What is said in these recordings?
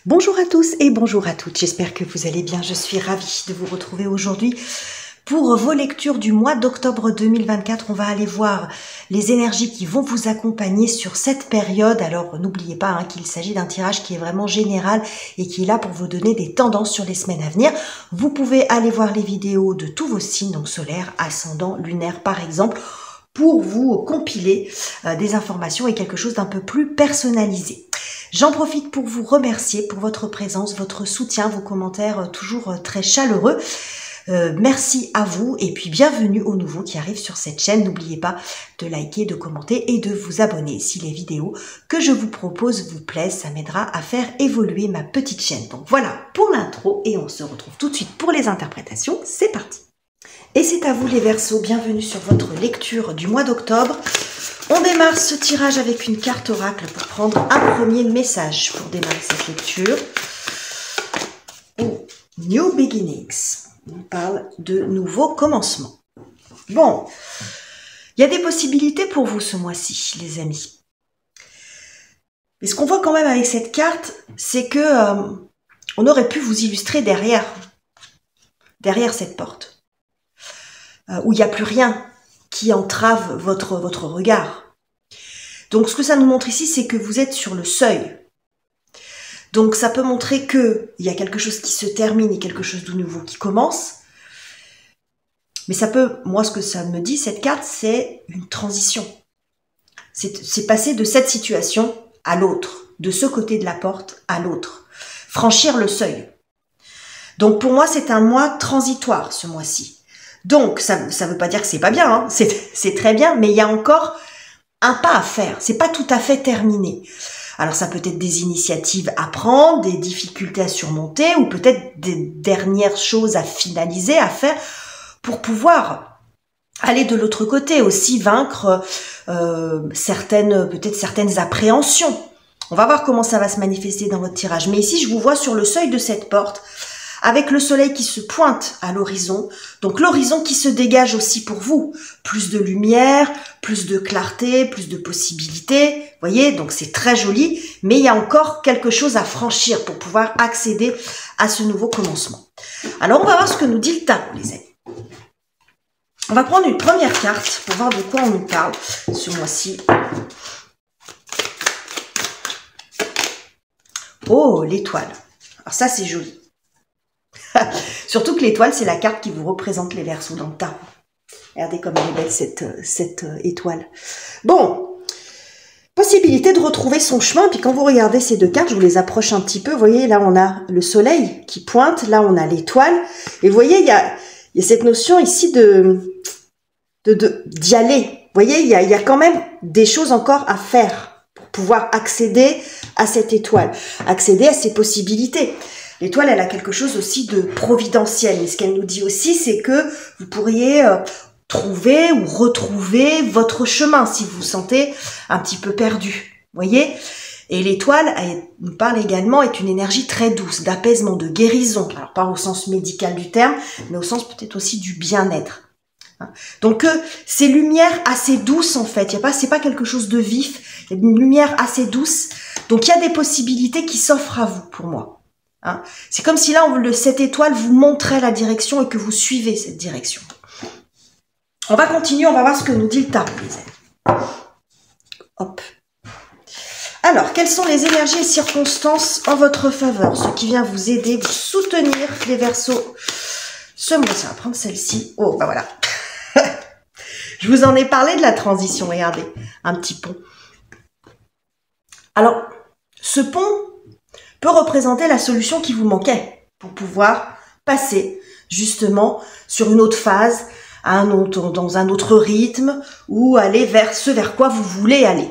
Bonjour à tous et bonjour à toutes, j'espère que vous allez bien, je suis ravie de vous retrouver aujourd'hui pour vos lectures du mois d'octobre 2024. On va aller voir les énergies qui vont vous accompagner sur cette période. Alors n'oubliez pas qu'il s'agit d'un tirage qui est vraiment général et qui est là pour vous donner des tendances sur les semaines à venir. Vous pouvez aller voir les vidéos de tous vos signes, donc solaire, ascendant, lunaire par exemple, pour vous compiler des informations et quelque chose d'un peu plus personnalisé. J'en profite pour vous remercier pour votre présence, votre soutien, vos commentaires toujours très chaleureux. Merci à vous et puis bienvenue aux nouveaux qui arrivent sur cette chaîne. N'oubliez pas de liker, de commenter et de vous abonner si les vidéos que je vous propose vous plaisent. Ça m'aidera à faire évoluer ma petite chaîne. Donc voilà pour l'intro et on se retrouve tout de suite pour les interprétations. C'est parti! Et c'est à vous les Verseaux, bienvenue sur votre lecture du mois d'octobre. On démarre ce tirage avec une carte oracle pour prendre un premier message pour démarrer cette lecture. Oh, New Beginnings. On parle de nouveaux commencements. Bon, il y a des possibilités pour vous ce mois-ci, les amis. Mais ce qu'on voit quand même avec cette carte, c'est que on aurait pu vous illustrer derrière cette porte, où il n'y a plus rien qui entrave votre regard. Donc ce que ça nous montre ici, c'est que vous êtes sur le seuil. Donc ça peut montrer qu'il y a quelque chose qui se termine et quelque chose de nouveau qui commence. Mais ça peut, moi ce que ça me dit, cette carte, c'est une transition. C'est passer de cette situation à l'autre, de ce côté de la porte à l'autre. Franchir le seuil. Donc pour moi, c'est un mois transitoire ce mois-ci. Donc ça veut pas dire que c'est pas bien, c'est très bien, mais il y a encore un pas à faire. C'est pas tout à fait terminé. Alors ça peut être des initiatives à prendre, des difficultés à surmonter ou peut-être des dernières choses à finaliser, à faire pour pouvoir aller de l'autre côté, aussi vaincre certaines appréhensions. On va voir comment ça va se manifester dans votre tirage. Mais ici, je vous vois sur le seuil de cette porte avec le soleil qui se pointe à l'horizon. Donc l'horizon qui se dégage aussi pour vous. Plus de lumière, plus de clarté, plus de possibilités. Vous voyez, donc c'est très joli, mais il y a encore quelque chose à franchir pour pouvoir accéder à ce nouveau commencement. Alors on va voir ce que nous dit le tarot, les amis. On va prendre une première carte pour voir de quoi on nous parle ce mois-ci. Oh, l'étoile. Alors ça, c'est joli. Surtout que l'étoile, c'est la carte qui vous représente les Verseaux dans le tarot. Regardez comme elle est belle, cette étoile. Bon, possibilité de retrouver son chemin. Puis quand vous regardez ces deux cartes, je vous les approche un petit peu. Vous voyez, là, on a le soleil qui pointe. Là, on a l'étoile. Et vous voyez, il y a cette notion ici d'y aller. Vous voyez, il y a quand même des choses encore à faire pour pouvoir accéder à cette étoile, accéder à ces possibilités. L'étoile, elle a quelque chose aussi de providentiel. Et ce qu'elle nous dit aussi, c'est que vous pourriez trouver ou retrouver votre chemin si vous vous sentez un petit peu perdu. Vous voyez ? Et l'étoile, elle nous parle également, est une énergie très douce, d'apaisement, de guérison. Alors pas au sens médical du terme, mais au sens peut-être aussi du bien-être. Donc ces lumières assez douces en fait, c'est pas quelque chose de vif, il y a une lumière assez douce. Donc il y a des possibilités qui s'offrent à vous pour moi. C'est comme si là, cette étoile vous montrait la direction et que vous suivez cette direction. On va continuer, on va voir ce que nous dit le tarot, les amis. Hop. Alors, quelles sont les énergies et circonstances en votre faveur? Ce qui vient vous aider, vous soutenir, les Verseaux. Ce mois-ci, on va prendre celle-ci. Oh, bah voilà. Je vous en ai parlé de la transition, regardez. Un petit pont. Alors, ce pont peut représenter la solution qui vous manquait pour pouvoir passer justement sur une autre phase, dans un autre rythme ou aller vers ce vers quoi vous voulez aller.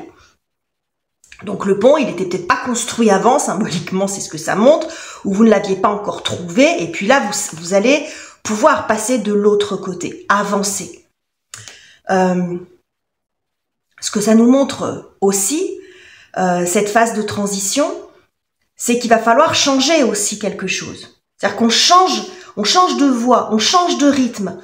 Donc le pont, il n'était peut-être pas construit avant, symboliquement c'est ce que ça montre, ou vous ne l'aviez pas encore trouvé, et puis là vous allez pouvoir passer de l'autre côté, avancer. Ce que ça nous montre aussi, cette phase de transition, c'est qu'il va falloir changer aussi quelque chose. C'est-à-dire qu'on change de voie, on change de rythme.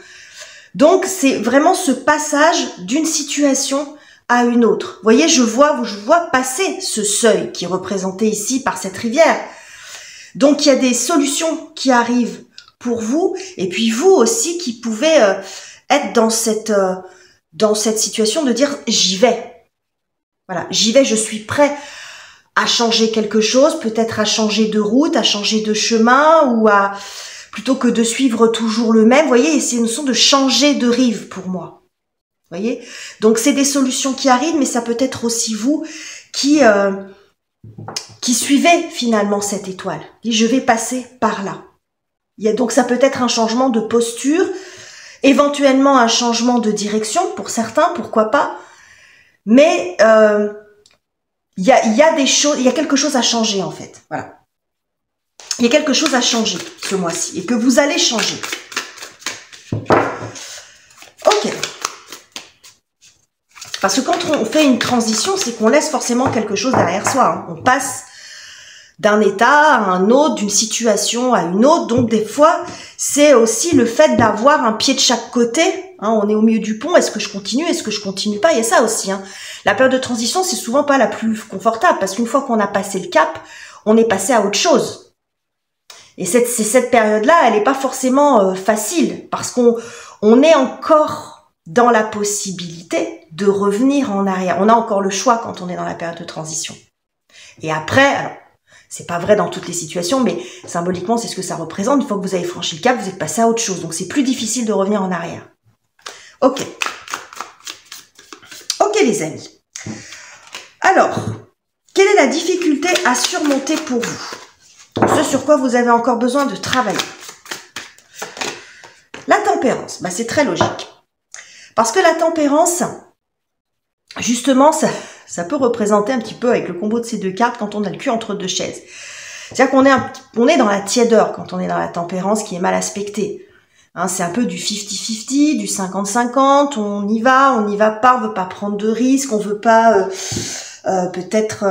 Donc, c'est vraiment ce passage d'une situation à une autre. Vous voyez, je vois passer ce seuil qui est représenté ici par cette rivière. Donc, il y a des solutions qui arrivent pour vous, et puis vous aussi qui pouvez être dans cette situation de dire « j'y vais ». Voilà, j'y vais, je suis prêt à changer quelque chose, peut-être à changer de route, à changer de chemin, ou à plutôt que de suivre toujours le même. Vous voyez, c'est une notion de changer de rive pour moi. Vous voyez, donc c'est des solutions qui arrivent, mais ça peut être aussi vous qui suivez finalement cette étoile. Et je vais passer par là. Donc ça peut être un changement de posture, éventuellement un changement de direction pour certains, pourquoi pas. Mais il y a des choses, il y a quelque chose à changer en fait. Voilà. Il y a quelque chose à changer ce mois-ci et que vous allez changer. Ok. Parce que quand on fait une transition, c'est qu'on laisse forcément quelque chose derrière soi. Hein. On passe d'un état à un autre, d'une situation à une autre. Donc des fois, c'est aussi le fait d'avoir un pied de chaque côté. Hein, on est au milieu du pont. Est-ce que je continue? Est-ce que je continue pas? Il y a ça aussi. Hein. La période de transition, c'est souvent pas la plus confortable parce qu'une fois qu'on a passé le cap, on est passé à autre chose. Et cette période-là, elle n'est pas forcément facile parce qu'on est encore dans la possibilité de revenir en arrière. On a encore le choix quand on est dans la période de transition. Et après, alors, c'est pas vrai dans toutes les situations, mais symboliquement, c'est ce que ça représente. Une fois que vous avez franchi le cap, vous êtes passé à autre chose. Donc, c'est plus difficile de revenir en arrière. Ok. Ok, les amis. Alors, quelle est la difficulté à surmonter pour vous? Ce sur quoi vous avez encore besoin de travailler. La tempérance, bah, c'est très logique. Parce que la tempérance, justement, ça peut représenter un petit peu avec le combo de ces deux cartes quand on a le cul entre deux chaises. C'est-à-dire qu'on est dans la tiédeur quand on est dans la tempérance qui est mal aspectée. Hein, c'est un peu du 50-50, du 50-50, on y va pas, on veut pas prendre de risques, on veut pas peut-être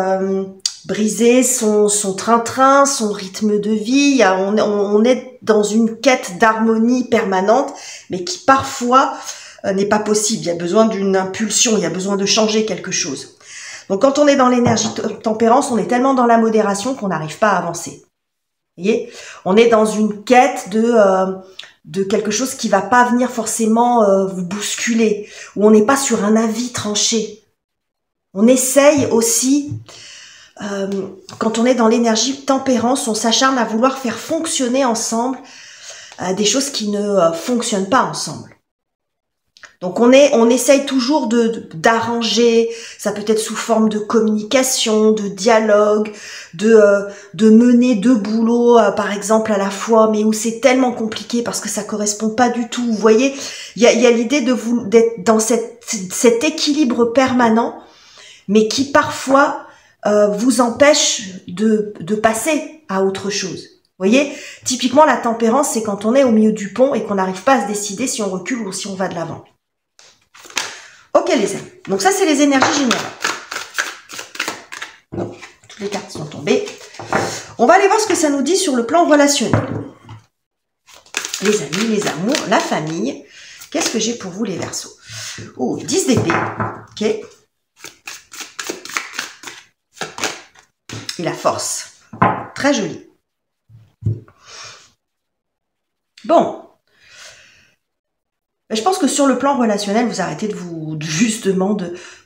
briser son train-train, son rythme de vie. On est dans une quête d'harmonie permanente, mais qui parfois n'est pas possible. Il y a besoin d'une impulsion, il y a besoin de changer quelque chose. Donc quand on est dans l'énergie tempérance, on est tellement dans la modération qu'on n'arrive pas à avancer. Vous voyez, on est dans une quête de quelque chose qui va pas venir forcément vous bousculer, ou on n'est pas sur un avis tranché. On essaye aussi, quand on est dans l'énergie tempérance, on s'acharne à vouloir faire fonctionner ensemble des choses qui ne fonctionnent pas ensemble. Donc on essaye toujours d'arranger, ça peut être sous forme de communication, de dialogue, de mener deux boulots par exemple à la fois, mais où c'est tellement compliqué parce que ça correspond pas du tout. Vous voyez, il y a l'idée d'être dans cet équilibre permanent, mais qui parfois vous empêche de passer à autre chose. Vous voyez, typiquement la tempérance, c'est quand on est au milieu du pont et qu'on n'arrive pas à se décider si on recule ou si on va de l'avant. Ok les amis, donc ça c'est les énergies générales. Donc, toutes les cartes sont tombées. On va aller voir ce que ça nous dit sur le plan relationnel. Les amis, les amours, la famille. Qu'est-ce que j'ai pour vous les Verseaux? Oh, 10 d'épée. Ok. Et la force. Très joli. Bon. Je pense que sur le plan relationnel, vous arrêtez justement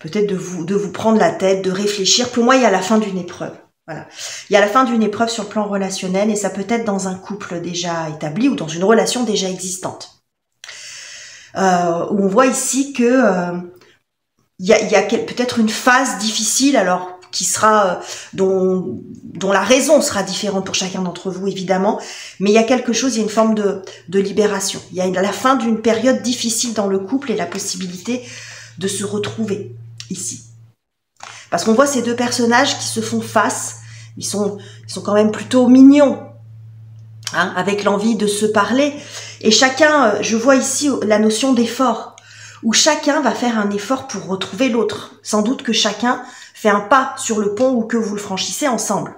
peut-être de vous prendre la tête, de réfléchir. Pour moi, il y a la fin d'une épreuve. Voilà. Il y a la fin d'une épreuve sur le plan relationnel et ça peut être dans un couple déjà établi ou dans une relation déjà existante. Où on voit ici que il y a peut-être une phase difficile, alors qui sera dont la raison sera différente pour chacun d'entre vous évidemment, mais il y a quelque chose, il y a une forme de libération. Il y a la fin d'une période difficile dans le couple et la possibilité de se retrouver ici. Parce qu'on voit ces deux personnages qui se font face, ils sont quand même plutôt mignons, hein, avec l'envie de se parler. Et chacun, je vois ici la notion d'effort, où chacun va faire un effort pour retrouver l'autre. Sans doute que chacun fait un pas sur le pont ou que vous le franchissez ensemble.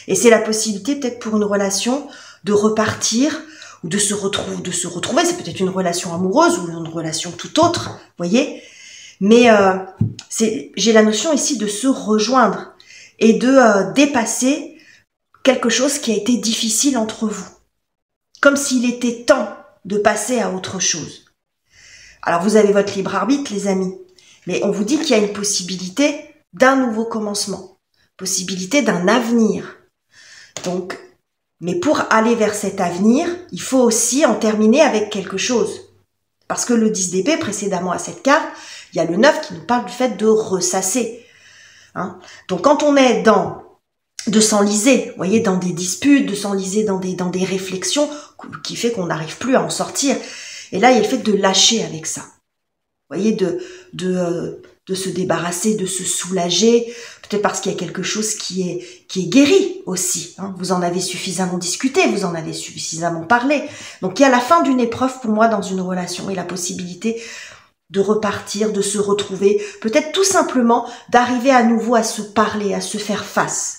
Et c'est la possibilité peut-être pour une relation de repartir ou de se retrouver. C'est peut-être une relation amoureuse ou une relation tout autre, voyez. Mais j'ai la notion ici de se rejoindre et de dépasser quelque chose qui a été difficile entre vous. Comme s'il était temps de passer à autre chose. Alors vous avez votre libre arbitre, les amis, mais on vous dit qu'il y a une possibilité d'un nouveau commencement, possibilité d'un avenir. Donc, mais pour aller vers cet avenir, il faut aussi en terminer avec quelque chose. Parce que le 10 d'épée, précédemment à cette carte, il y a le 9 qui nous parle du fait de ressasser. Hein. Donc quand on est de s'enliser, vous voyez, dans des disputes, de s'enliser dans des réflexions, qui fait qu'on n'arrive plus à en sortir. Et là, il y a le fait de lâcher avec ça. Vous voyez, de se débarrasser, de se soulager, peut-être parce qu'il y a quelque chose qui est guéri aussi. Hein. Vous en avez suffisamment discuté, vous en avez suffisamment parlé. Donc il y a la fin d'une épreuve pour moi dans une relation et la possibilité de repartir, de se retrouver, peut-être tout simplement d'arriver à nouveau à se parler, à se faire face.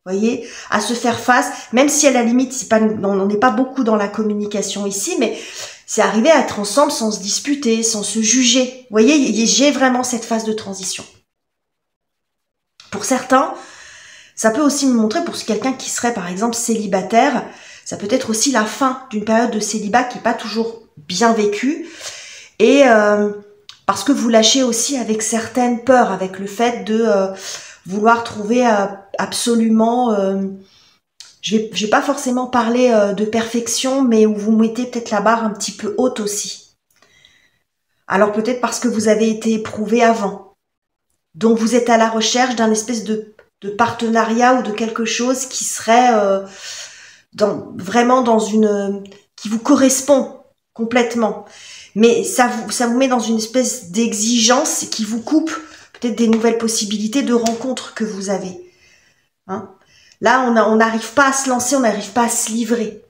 Vous voyez, à se faire face, même si à la limite, on n'est pas beaucoup dans la communication ici, mais c'est arriver à être ensemble sans se disputer, sans se juger. Vous voyez, j'ai vraiment cette phase de transition. Pour certains, ça peut aussi me montrer, pour quelqu'un qui serait par exemple célibataire, ça peut être aussi la fin d'une période de célibat qui n'est pas toujours bien vécue. Et parce que vous lâchez aussi avec certaines peurs, avec le fait de vouloir trouver absolument... je vais pas forcément parler de perfection, mais où vous mettez peut-être la barre un petit peu haute aussi. Alors peut-être parce que vous avez été éprouvé avant. Donc vous êtes à la recherche d'un espèce de partenariat ou de quelque chose qui serait vraiment dans qui vous correspond complètement. Mais ça vous met dans une espèce d'exigence qui vous coupe peut-être des nouvelles possibilités de rencontres que vous avez. Hein? Là, on n'arrive pas à se lancer, on n'arrive pas à se livrer.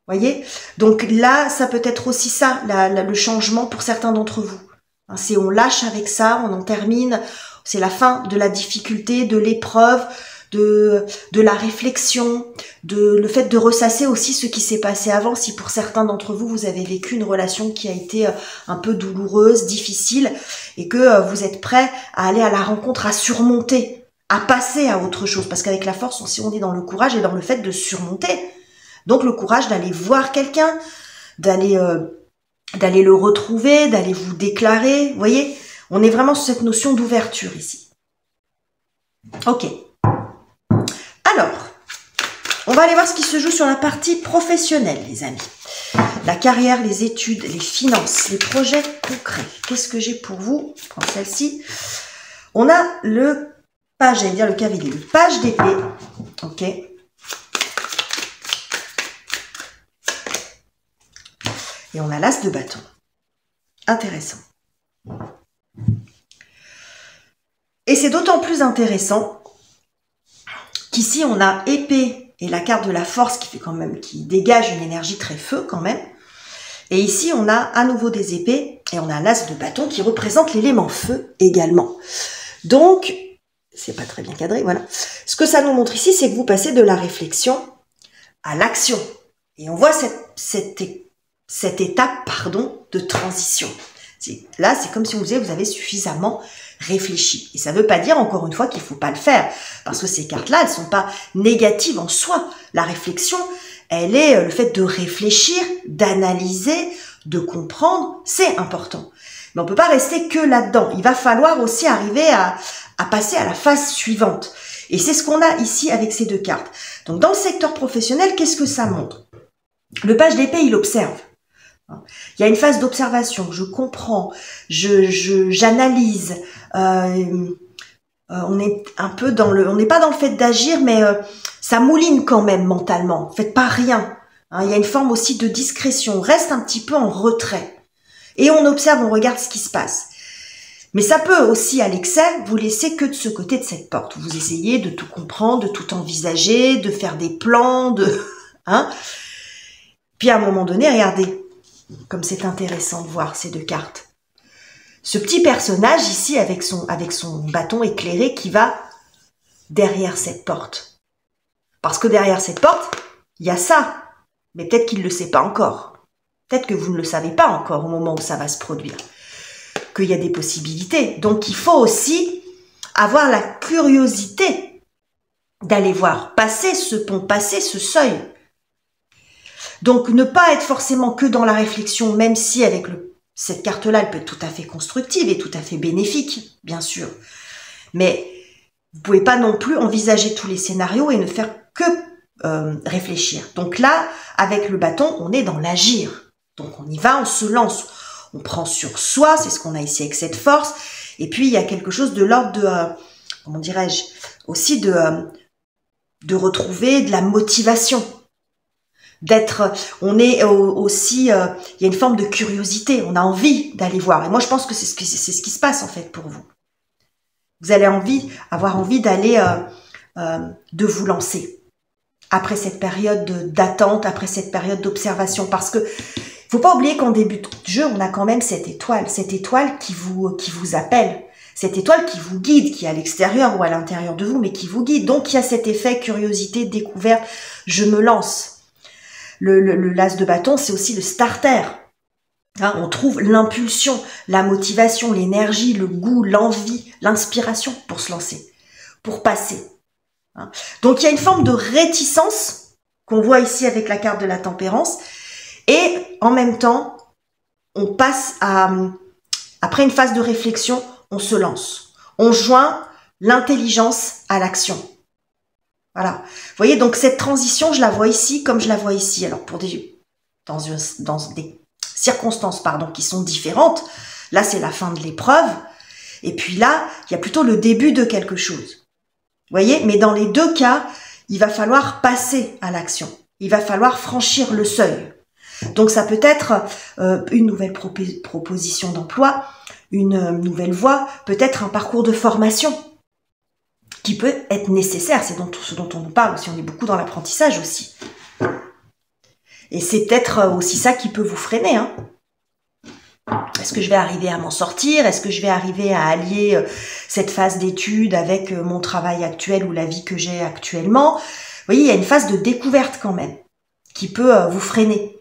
Voyez? Donc là, ça peut être aussi ça, le changement pour certains d'entre vous. Hein, c'est on lâche avec ça, on en termine. C'est la fin de la difficulté, de l'épreuve, de la réflexion, le fait de ressasser aussi ce qui s'est passé avant. Si pour certains d'entre vous, vous avez vécu une relation qui a été un peu douloureuse, difficile, et que vous êtes prêt à aller à la rencontre, à surmonter, à passer à autre chose. Parce qu'avec la force, on est dans le courage et dans le fait de surmonter. Donc le courage d'aller voir quelqu'un, d'aller le retrouver, d'aller vous déclarer. Vous voyez, on est vraiment sur cette notion d'ouverture ici. Ok. Alors, on va aller voir ce qui se joue sur la partie professionnelle, les amis. La carrière, les études, les finances, les projets concrets. Qu'est-ce que j'ai pour vous? Je prends celle-ci. On a le page, j'allais dire le cavalier, le page d'épée. Ok. Et on a l'as de bâton. Intéressant. Et c'est d'autant plus intéressant qu'ici on a épée et la carte de la force qui dégage une énergie très feu quand même. Et ici on a à nouveau des épées et on a l'as de bâton qui représente l'élément feu également. Donc, c'est pas très bien cadré, voilà. Ce que ça nous montre ici, c'est que vous passez de la réflexion à l'action. Et on voit cette étape, de transition. Là, c'est comme si on vous disait, vous avez suffisamment réfléchi. Et ça ne veut pas dire, encore une fois, qu'il ne faut pas le faire. Parce que ces cartes-là, elles ne sont pas négatives en soi. La réflexion, elle est le fait de réfléchir, d'analyser, de comprendre. C'est important. Mais on ne peut pas rester que là-dedans. Il va falloir aussi arriver à passer à la phase suivante. Et c'est ce qu'on a ici avec ces deux cartes. Donc, dans le secteur professionnel, qu'est-ce que ça montre? Le page d'épée, il observe. Il y a une phase d'observation, je comprends, j'analyse, on est un peu on n'est pas dans le fait d'agir, mais ça mouline quand même mentalement, faites pas rien. Hein, il y a une forme aussi de discrétion, on reste un petit peu en retrait. Et on observe, on regarde ce qui se passe. Mais ça peut aussi, à l'excès, vous laisser que de ce côté de cette porte. Vous essayez de tout comprendre, de tout envisager, de faire des plans, hein. Puis à un moment donné, regardez, comme c'est intéressant de voir ces deux cartes. Ce petit personnage ici avec son bâton éclairé qui va derrière cette porte. Parce que derrière cette porte, il y a ça. Mais peut-être qu'il ne le sait pas encore. Peut-être que vous ne le savez pas encore au moment où ça va se produire. Qu'il y a des possibilités. Donc il faut aussi avoir la curiosité d'aller voir, passer ce pont, passer ce seuil. Donc, ne pas être forcément que dans la réflexion, même si avec cette carte-là, elle peut être tout à fait constructive et tout à fait bénéfique, bien sûr. Mais vous pouvez pas non plus envisager tous les scénarios et ne faire que réfléchir. Donc là, avec le bâton, on est dans l'agir. Donc on y va, on se lance, on prend sur soi, c'est ce qu'on a ici avec cette force. Et puis il y a quelque chose de l'ordre de, comment dirais-je, aussi de retrouver de la motivation. On est aussi, il y a une forme de curiosité, on a envie d'aller voir. Et moi je pense que c'est ce qui se passe en fait pour vous. Vous allez avoir envie d'aller, de vous lancer après cette période d'attente, après cette période d'observation, parce que faut pas oublier qu'en début de jeu, on a quand même cette étoile qui vous appelle, cette étoile qui vous guide, qui est à l'extérieur ou à l'intérieur de vous, mais qui vous guide. Donc il y a cet effet curiosité, découverte, je me lance. Le l'as de bâton, c'est aussi le starter. Hein, on trouve l'impulsion, la motivation, l'énergie, le goût, l'envie, l'inspiration pour se lancer, pour passer. Hein. Donc il y a une forme de réticence qu'on voit ici avec la carte de la tempérance, et en même temps, on passe après une phase de réflexion, on se lance. On joint l'intelligence à l'action. Voilà. Vous voyez, donc cette transition, je la vois ici comme je la vois ici. Alors pour dans des circonstances qui sont différentes. Là, c'est la fin de l'épreuve. Et puis là, il y a plutôt le début de quelque chose. Vous voyez, mais dans les deux cas, il va falloir passer à l'action. Il va falloir franchir le seuil. Donc ça peut être une nouvelle proposition d'emploi, une nouvelle voie, peut-être un parcours de formation qui peut être nécessaire. C'est ce dont on nous parle aussi. On est beaucoup dans l'apprentissage aussi. Et c'est peut-être aussi ça qui peut vous freiner. Hein. Est-ce que je vais arriver à m'en sortir? Est-ce que je vais arriver à allier cette phase d'étude avec mon travail actuel ou la vie que j'ai actuellement? Vous voyez, il y a une phase de découverte quand même qui peut vous freiner.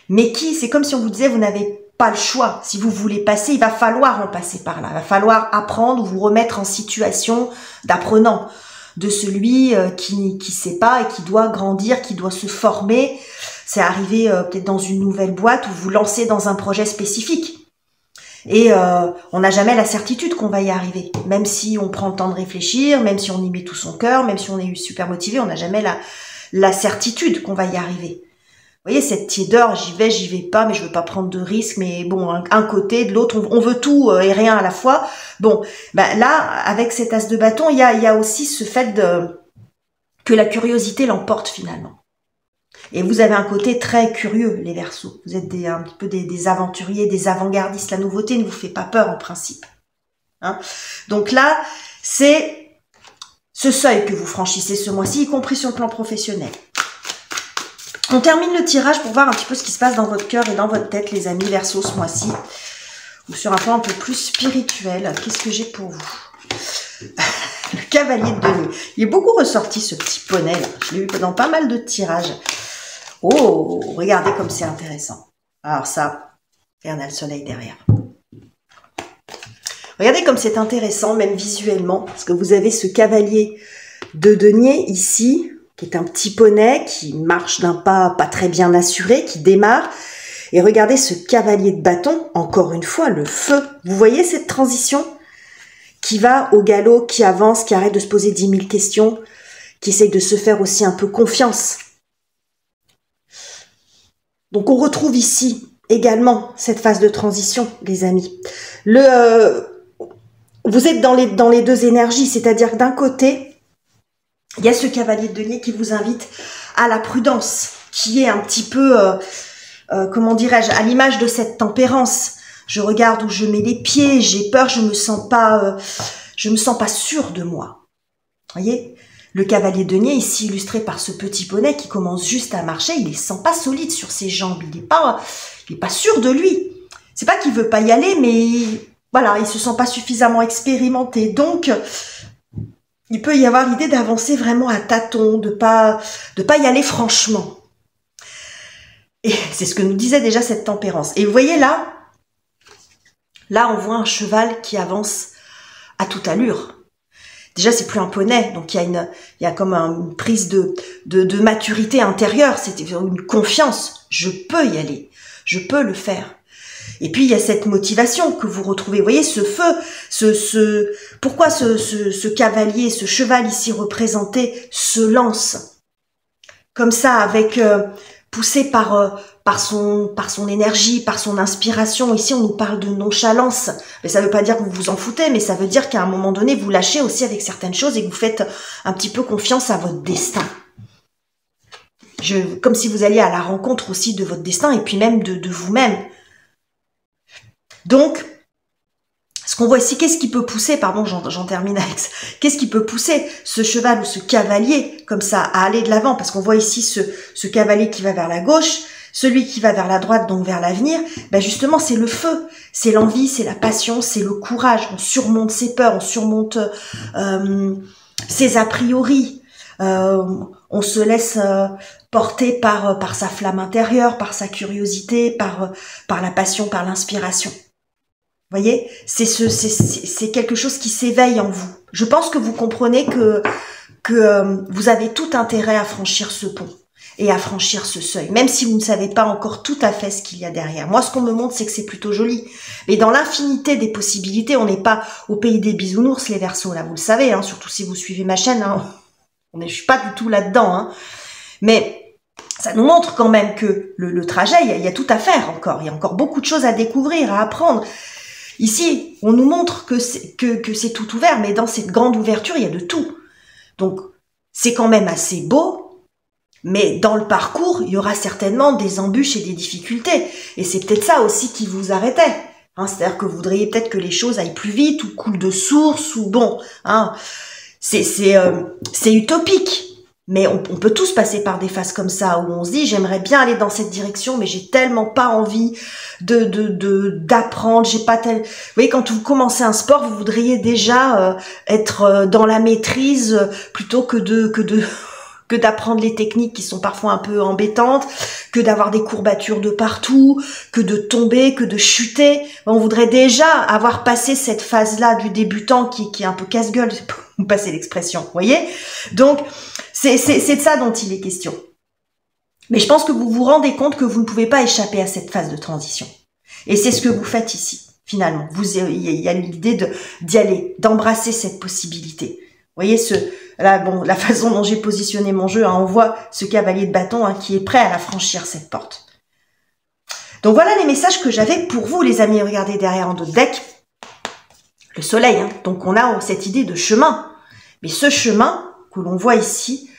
Mais c'est comme si on vous disait, vous n'avez pas le choix. Si vous voulez passer, il va falloir en passer par là. Il va falloir apprendre ou vous remettre en situation d'apprenant, de celui qui sait pas et qui doit grandir, qui doit se former. C'est arriver peut-être dans une nouvelle boîte ou vous lancer dans un projet spécifique. Et on n'a jamais la certitude qu'on va y arriver. Même si on prend le temps de réfléchir, même si on y met tout son cœur, même si on est super motivé, on n'a jamais la certitude qu'on va y arriver. Vous voyez, cette tiédeur, j'y vais pas, mais je veux pas prendre de risques, mais bon, un côté, de l'autre, on veut tout et rien à la fois. Bon, ben là, avec cet as de bâton, il y a aussi ce fait que la curiosité l'emporte finalement. Et vous avez un côté très curieux, les Verseaux. Vous êtes un petit peu des aventuriers, des avant-gardistes. La nouveauté ne vous fait pas peur en principe. Hein. Donc là, c'est ce seuil que vous franchissez ce mois-ci, y compris sur le plan professionnel. On termine le tirage pour voir un petit peu ce qui se passe dans votre cœur et dans votre tête, les amis Verseaux, ce mois-ci. Ou sur un plan un peu plus spirituel. Qu'est-ce que j'ai pour vous? Le cavalier de denier. Il est beaucoup ressorti, ce petit poney là. Je l'ai eu dans pas mal de tirages. Oh, regardez comme c'est intéressant. Alors ça, et on a le soleil derrière. Regardez comme c'est intéressant, même visuellement, parce que vous avez ce cavalier de denier ici, qui est un petit poney, qui marche d'un pas très bien assuré, qui démarre. Et regardez ce cavalier de bâton, encore une fois, le feu. Vous voyez cette transition qui va au galop, qui avance, qui arrête de se poser 10 000 questions, qui essaye de se faire aussi un peu confiance. Donc on retrouve ici également cette phase de transition, les amis. Vous êtes dans les deux énergies, c'est-à-dire que d'un côté, il y a ce cavalier de denier qui vous invite à la prudence, qui est un petit peu, comment dirais-je, à l'image de cette tempérance. Je regarde où je mets les pieds, j'ai peur, je me sens pas sûre de moi. Vous voyez ? Le cavalier de denier, ici illustré par ce petit poney qui commence juste à marcher, il ne se sent pas solide sur ses jambes, il n'est pas sûr de lui. C'est pas qu'il veut pas y aller, mais voilà, il se sent pas suffisamment expérimenté. Donc, il peut y avoir l'idée d'avancer vraiment à tâtons, de pas y aller franchement. Et c'est ce que nous disait déjà cette tempérance. Et vous voyez là, on voit un cheval qui avance à toute allure, Déjà, c'est plus un poney, donc il y a comme une prise de maturité intérieure, c'est une confiance. Je peux y aller, je peux le faire. Et puis il y a cette motivation que vous retrouvez. Vous voyez ce feu, pourquoi ce cavalier, ce cheval ici représenté se lance comme ça, avec poussé par son énergie, par son inspiration. Ici, on nous parle de nonchalance. Mais ça veut pas dire que vous vous en foutez, mais ça veut dire qu'à un moment donné, vous lâchez aussi avec certaines choses et que vous faites un petit peu confiance à votre destin. Comme si vous alliez à la rencontre aussi de votre destin et puis même de vous-même. Donc, ce qu'on voit ici, qu'est-ce qui peut pousser, pardon, j'en termine avec ça, qu'est-ce qui peut pousser ce cheval ou ce cavalier comme ça à aller de l'avant? Parce qu'on voit ici ce cavalier qui va vers la gauche, celui qui va vers la droite, donc vers l'avenir. Ben justement, c'est le feu, c'est l'envie, c'est la passion, c'est le courage. On surmonte ses peurs, on surmonte ses a priori. On se laisse porter par sa flamme intérieure, par sa curiosité, par la passion, par l'inspiration. Vous voyez, c'est quelque chose qui s'éveille en vous. Je pense que vous comprenez que vous avez tout intérêt à franchir ce pont et à franchir ce seuil, même si vous ne savez pas encore tout à fait ce qu'il y a derrière. Moi, ce qu'on me montre, c'est que c'est plutôt joli. Mais dans l'infinité des possibilités, on n'est pas au pays des bisounours, les Verseaux, là, vous le savez, hein, surtout si vous suivez ma chaîne. Hein, je suis pas du tout là-dedans. Hein, mais ça nous montre quand même que le trajet, il y a tout à faire encore. Il y a encore beaucoup de choses à découvrir, à apprendre. Ici, on nous montre que c'est tout ouvert, mais dans cette grande ouverture, il y a de tout. Donc, c'est quand même assez beau, mais dans le parcours, il y aura certainement des embûches et des difficultés. Et c'est peut-être ça aussi qui vous arrêtait. Hein, c'est-à-dire que vous voudriez peut-être que les choses aillent plus vite, ou coulent de source, ou bon. Hein, c'est utopique. Mais on peut tous passer par des phases comme ça, où on se dit, j'aimerais bien aller dans cette direction, mais j'ai tellement pas envie d'apprendre, j'ai pas tel... Vous voyez, quand vous commencez un sport, vous voudriez déjà être dans la maîtrise, plutôt que d'apprendre les techniques qui sont parfois un peu embêtantes, que d'avoir des courbatures de partout, que de tomber, que de chuter. On voudrait déjà avoir passé cette phase-là du débutant qui est un peu casse-gueule, pour vous passer l'expression, vous voyez. Donc, c'est de ça dont il est question. Mais je pense que vous vous rendez compte que vous ne pouvez pas échapper à cette phase de transition. Et c'est ce que vous faites ici, finalement. Il y a l'idée d'y aller, d'embrasser cette possibilité. Vous voyez, là, bon, la façon dont j'ai positionné mon jeu, hein, on voit ce cavalier de bâton hein, qui est prêt à la franchir, cette porte. Donc voilà les messages que j'avais pour vous, les amis. Regardez derrière en dos de deck, le soleil. Hein. Donc on a cette idée de chemin. Mais ce chemin que l'on voit ici,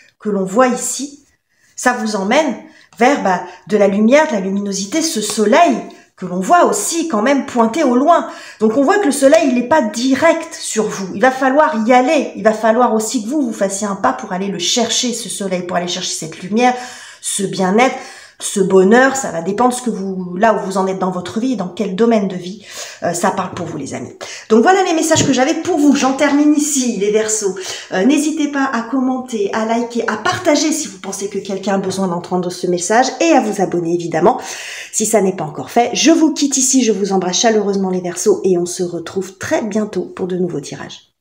ça vous emmène vers de la lumière, de la luminosité, ce soleil que l'on voit aussi quand même pointer au loin. Donc on voit que le soleil, il n'est pas direct sur vous. Il va falloir y aller. Il va falloir aussi que vous fassiez un pas pour aller le chercher, ce soleil, pour aller chercher cette lumière, ce bien-être, ce bonheur. Ça va dépendre là où vous en êtes dans votre vie, dans quel domaine de vie ça parle pour vous, les amis. Donc voilà les messages que j'avais pour vous. J'en termine ici, les Verseaux. N'hésitez pas à commenter, à liker, à partager si vous pensez que quelqu'un a besoin d'entendre ce message et à vous abonner évidemment si ça n'est pas encore fait. Je vous quitte ici, je vous embrasse chaleureusement les Verseaux et on se retrouve très bientôt pour de nouveaux tirages.